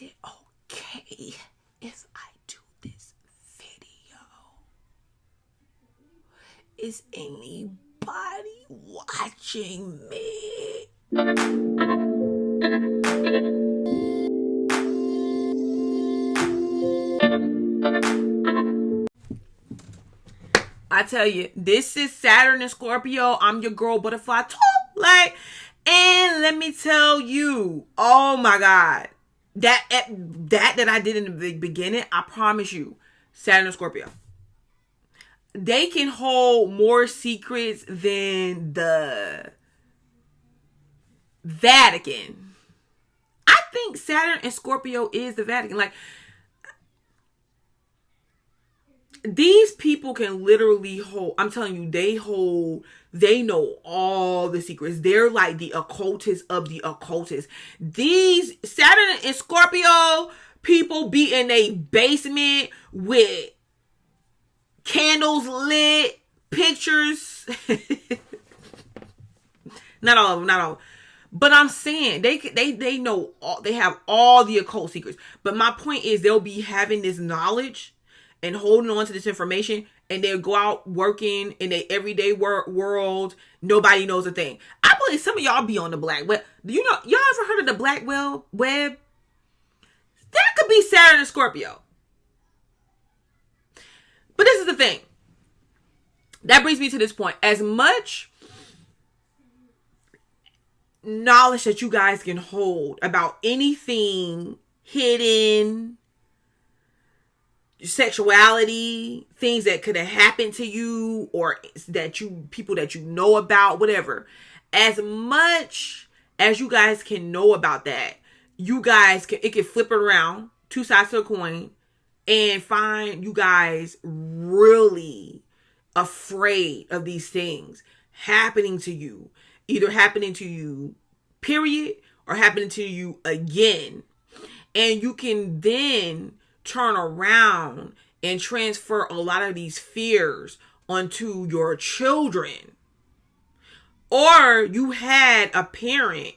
it okay if I do this video? Is anybody watching me? I tell you, this is Saturn and Scorpio. I'm your girl, Butterfly Talk. And let me tell you, oh my God, that I did in the beginning, I promise you, Saturn and Scorpio, they can hold more secrets than the Vatican. I think Saturn and Scorpio is the Vatican. These people can literally hold, I'm telling you, they know all the secrets. They're like the occultists of the occultists. These Saturn and Scorpio people be in a basement with candles lit, pictures. Not all of them. But I'm saying they know all, they have all the occult secrets. But my point is, they'll be having this knowledge and holding on to this information, and they'll go out working in their everyday world. Nobody knows a thing. I believe some of y'all be on the black web. Do you know, y'all ever heard of the black web? That could be Saturn and Scorpio. But this is the thing. That brings me to this point. As much knowledge that you guys can hold about anything hidden, sexuality, things that could have happened to you, or that people that you know about, whatever, as much as you guys can know about that, it can flip it around, two sides to a coin, and find you guys really afraid of these things happening to you, either happening to you period or happening to you again. And you can then turn around and transfer a lot of these fears onto your children. Or you had a parent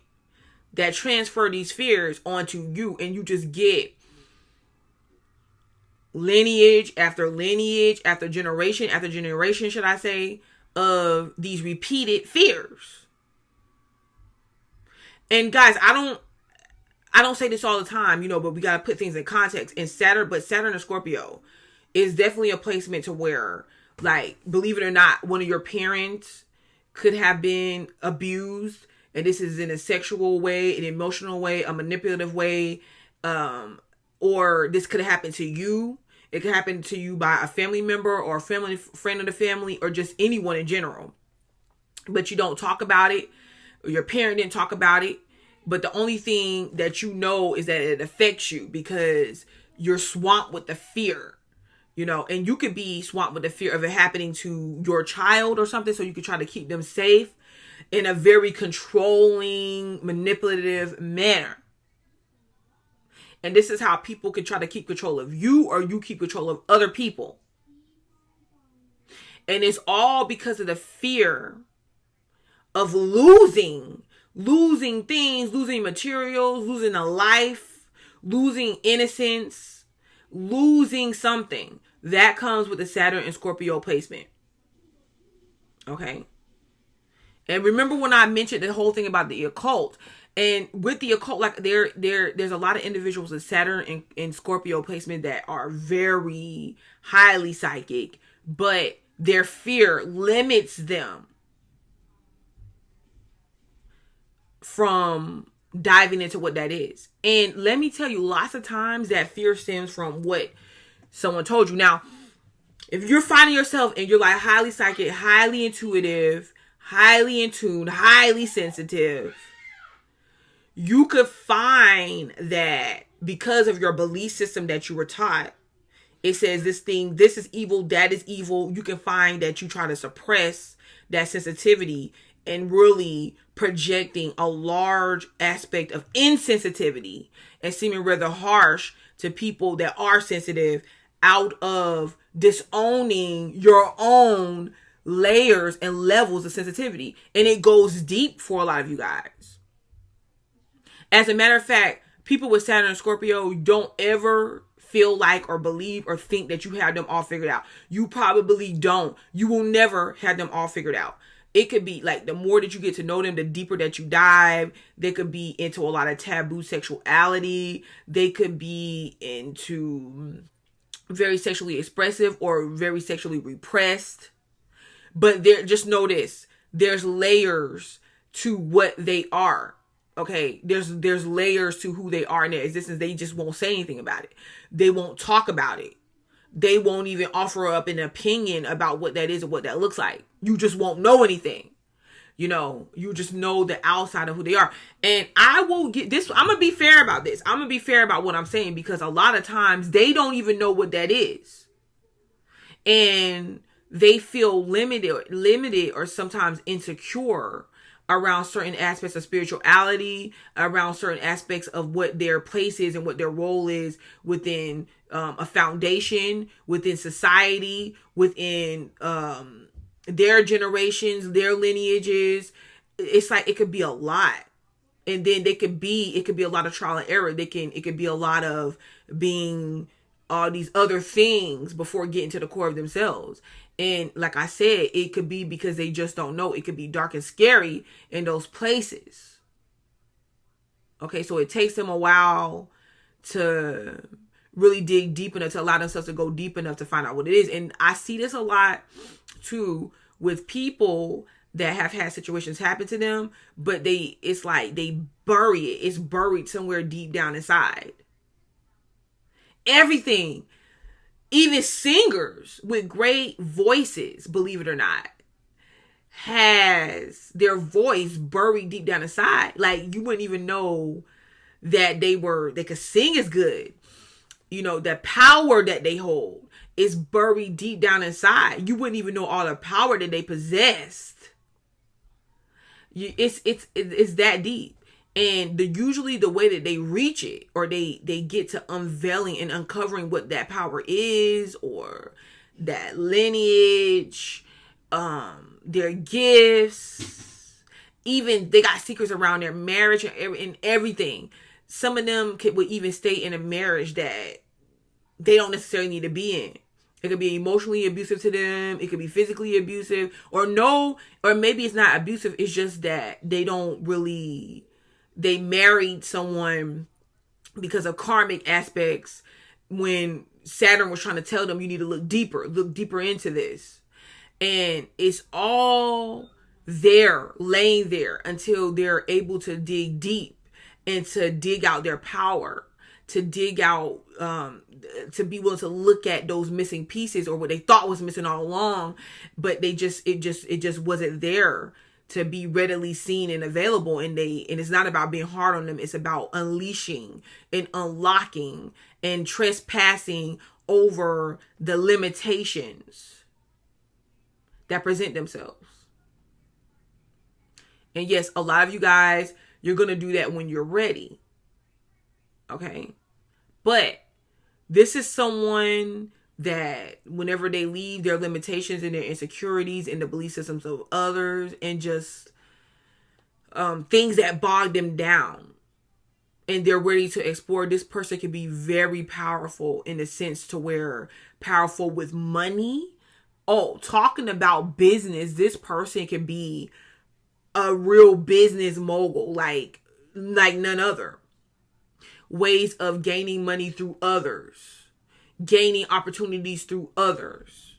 that transferred these fears onto you, and you just get lineage after lineage after generation, should I say, of these repeated fears. And guys, I don't say this all the time, but we got to put things in context. And Saturn and Scorpio is definitely a placement to where, believe it or not, one of your parents could have been abused. And this is in a sexual way, an emotional way, a manipulative way. Or this could have happened to you. It could happen to you by a family member or a family friend of the family, or just anyone in general. But you don't talk about it. Or your parent didn't talk about it. But the only thing that you know is that it affects you because you're swamped with the fear, and you could be swamped with the fear of it happening to your child or something. So you could try to keep them safe in a very controlling, manipulative manner. And this is how people can try to keep control of you, or you keep control of other people. And it's all because of the fear of losing things, losing materials, losing a life, losing innocence, losing something. That comes with the Saturn and Scorpio placement. Okay. And remember when I mentioned the whole thing about the occult? And with the occult, there's a lot of individuals with Saturn and Scorpio placement that are very highly psychic, but their fear limits them from diving into what that is. And let me tell you, lots of times that fear stems from what someone told you. Now, if you're finding yourself and you're highly psychic, highly intuitive, highly in tune, highly sensitive, you could find that because of your belief system that you were taught, it says this is evil, that is evil. You can find that you try to suppress that sensitivity and really projecting a large aspect of insensitivity and seeming rather harsh to people that are sensitive, out of disowning your own layers and levels of sensitivity. And it goes deep for a lot of you guys. As a matter of fact, people with Saturn and Scorpio, don't ever feel like or believe or think that you have them all figured out. You probably don't. You will never have them all figured out. It could be like the more that you get to know them, the deeper that you dive. They could be into a lot of taboo sexuality. They could be into very sexually expressive or very sexually repressed. But just know this. There's layers to what they are. Okay, there's layers to who they are in their existence. They just won't say anything about it. They won't talk about it. They won't even offer up an opinion about what that is or what that looks like. You just won't know anything. You just know the outside of who they are. And I will get this. I'm going to be fair about this. I'm going to be fair about what I'm saying, because a lot of times they don't even know what that is. And they feel limited or sometimes insecure around certain aspects of spirituality, around certain aspects of what their place is and what their role is within a foundation, within society, within their generations, their lineages. It's like it could be a lot. And then it could be a lot of trial and error. It could be a lot of being all these other things before getting to the core of themselves. And like I said, it could be because they just don't know. It could be dark and scary in those places. Okay, so it takes them a while to really dig deep enough, to allow themselves to go deep enough to find out what it is. And I see this a lot too with people that have had situations happen to them, but it's like they bury it. It's buried somewhere deep down inside. Everything. Even singers with great voices, believe it or not, has their voice buried deep down inside. Like you wouldn't even know that they could sing as good. The power that they hold is buried deep down inside. You wouldn't even know all the power that they possessed. It's that deep. And usually the way that they reach it, or they get to unveiling and uncovering what that power is, or that lineage, their gifts, even they got secrets around their marriage and everything. Some of them would even stay in a marriage that they don't necessarily need to be in. It could be emotionally abusive to them. It could be physically abusive, or maybe it's not abusive. It's just that they married someone because of karmic aspects when Saturn was trying to tell them you need to look deeper into this. And it's all there, laying there until they're able to dig deep and to dig out their power, to dig out, to be willing to look at those missing pieces or what they thought was missing all along, but it just wasn't there to be readily seen and available. And it's not about being hard on them. It's about unleashing and unlocking and trespassing over the limitations that present themselves. And yes, a lot of you guys, you're going to do that when you're ready. Okay. But this is someone that whenever they leave their limitations and their insecurities and the belief systems of others and just things that bog them down, and they're ready to explore, this person can be very powerful in the sense to where powerful with money. Oh, talking about business, this person can be a real business mogul like none other. Ways of gaining money through others. Gaining opportunities through others.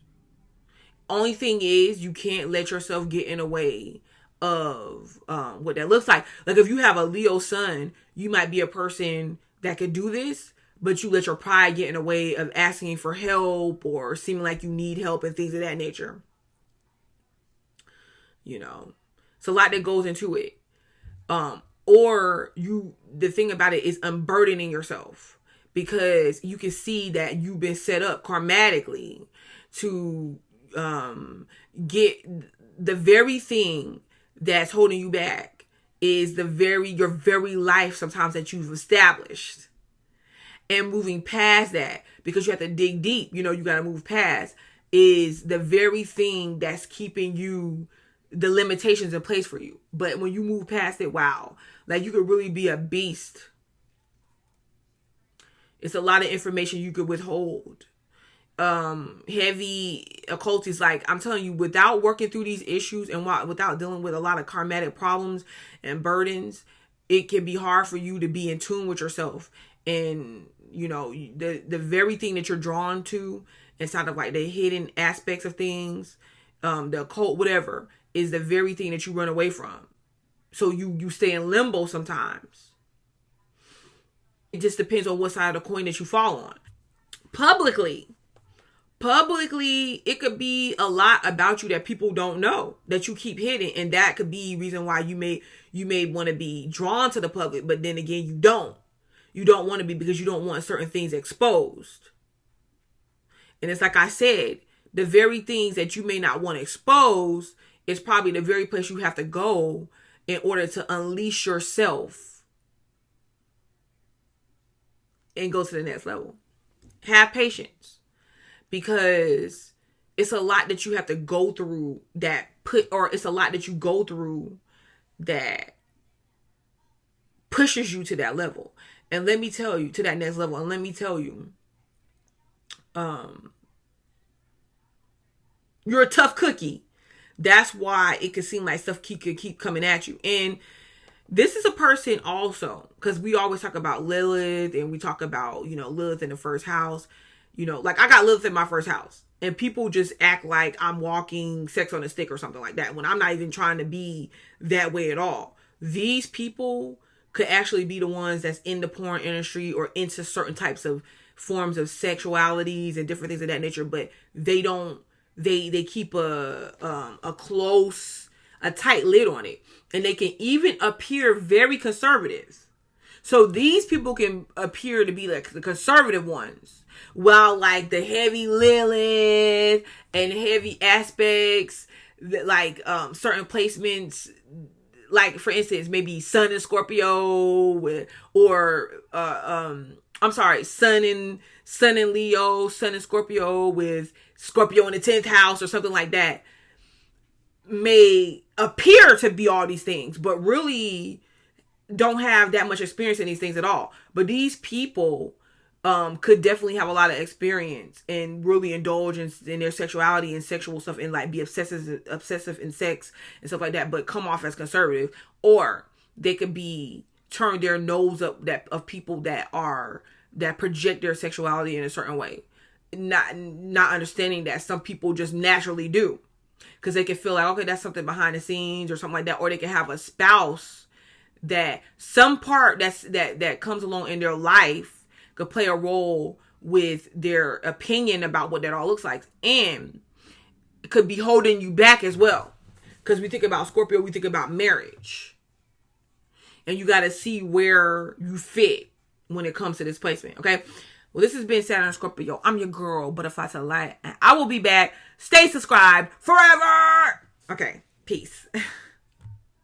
Only thing is, you can't let yourself get in the way of what that looks like. Like if you have a Leo sun, you might be a person that could do this, but you let your pride get in the way of asking for help or seeming like you need help and things of that nature. It's a lot that goes into it. The thing about it is unburdening yourself. Because you can see that you've been set up karmatically to get the very thing that's holding you back is your very life sometimes that you've established. And moving past that, because you have to dig deep, you got to move past, is the very thing that's keeping the limitations in place for you. But when you move past it, wow, like you could really be a beast. It's a lot of information you could withhold. Heavy occultists, like I'm telling you, without working through these issues and without dealing with a lot of karmatic problems and burdens, it can be hard for you to be in tune with yourself. And the very thing that you're drawn to inside of like the hidden aspects of things, the occult, whatever, is the very thing that you run away from. So you stay in limbo sometimes. It just depends on what side of the coin that you fall on. Publicly, it could be a lot about you that people don't know, that you keep hidden, and that could be reason why you may want to be drawn to the public, but then again you don't want to be, because you don't want certain things exposed. And it's like I said, the very things that you may not want to expose is probably the very place you have to go in order to unleash yourself and go to the next level. Have patience. Because it's a lot that you have to go through it's a lot that you go through that pushes you to that level. And let me tell you, to that next level. And let me tell you, you're a tough cookie. That's why it could seem like stuff could keep coming at you. And this is a person also, because we always talk about Lilith and we talk about, Lilith in the first house. Like I got Lilith in my first house, and people just act like I'm walking sex on a stick or something like that, when I'm not even trying to be that way at all. These people could actually be the ones that's in the porn industry or into certain types of forms of sexualities and different things of that nature, but they keep a tight lid on it, and they can even appear very conservative. So these people can appear to be like the conservative ones, while like the heavy Lilith and heavy aspects, that like certain placements, like for instance, maybe Sun in Scorpio Sun in Leo, Sun in Scorpio with Scorpio in the 10th house or something like that, may appear to be all these things, but really don't have that much experience in these things at all. But these people could definitely have a lot of experience and really indulge in their sexuality and sexual stuff, and like be obsessive in sex and stuff like that, but come off as conservative. Or they could be turn their nose up of people that project their sexuality in a certain way, not understanding that some people just naturally do, because they can feel like, okay, that's something behind the scenes or something like that. Or they can have a spouse that some part that comes along in their life could play a role with their opinion about what that all looks like, and it could be holding you back as well. Because we think about Scorpio, we think about marriage, and you got to see where you fit when it comes to this placement. Okay, well, this has been Saturn Scorpio. I'm your girl, Butterfly to the Light, and I will be back. Stay subscribed forever. Okay, peace.